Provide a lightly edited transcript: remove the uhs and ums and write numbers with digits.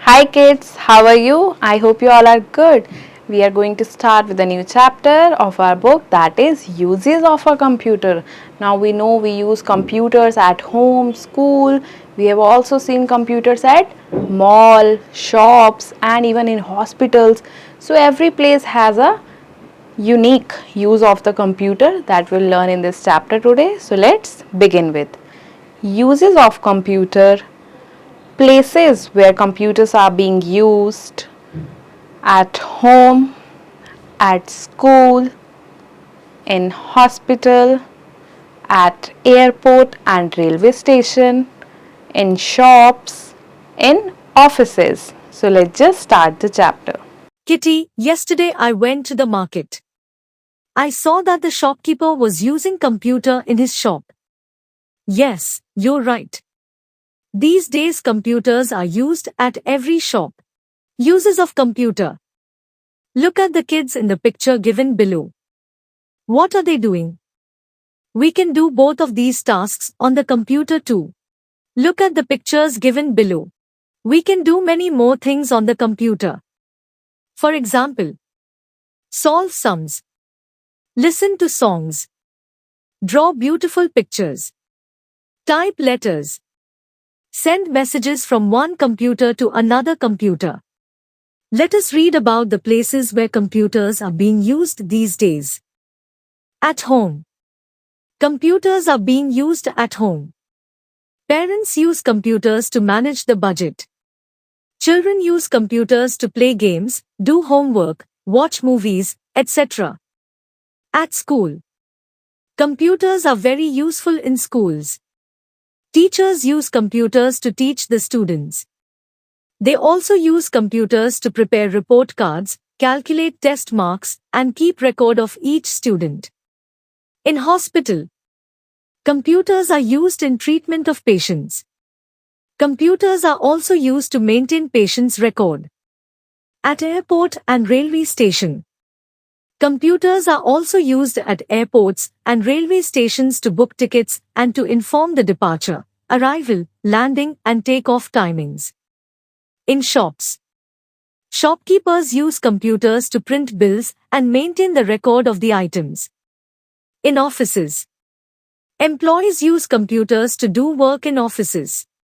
Hi kids, how are you? I hope you all are good. We are going to start with a new chapter of our book, that is uses of a computer. Now we know we use computers at home, school. We have also seen computers at mall, shops and even in hospitals. So every place has a unique use of the computer that we'll learn in this chapter today. So let's begin with uses of computer, places where computers are being used, at home, at school, in hospital, at airport and railway station, in shops, in offices. So let's just start the chapter. Kitty, yesterday I went to the market. I saw that the shopkeeper was using computer in his shop. Yes, you're right. These days computers are used at every shop. Uses of computer. Look at the kids in the picture given below. What are they doing? We can do both of these tasks on the computer too. Look at the pictures given below. We can do many more things on the computer. For example, solve sums, listen to songs, draw beautiful pictures, type letters, send messages from one computer to another computer. Let us read about the places where computers are being used these days. At home. Computers are being used at home. Parents use computers to manage the budget. Children use computers to play games, do homework, watch movies, etc. At school. Computers are very useful in schools. Teachers use computers to teach the students. They also use computers to prepare report cards, calculate test marks, and keep record of each student. In hospital, computers are used in treatment of patients. Computers are also used to maintain patients' record. At airport and railway station, computers are also used at airports and railway stations to book tickets and to inform the departure, arrival, landing, and takeoff timings. In shops, shopkeepers use computers to print bills and maintain the record of the items. In offices, employees use computers to do work in offices.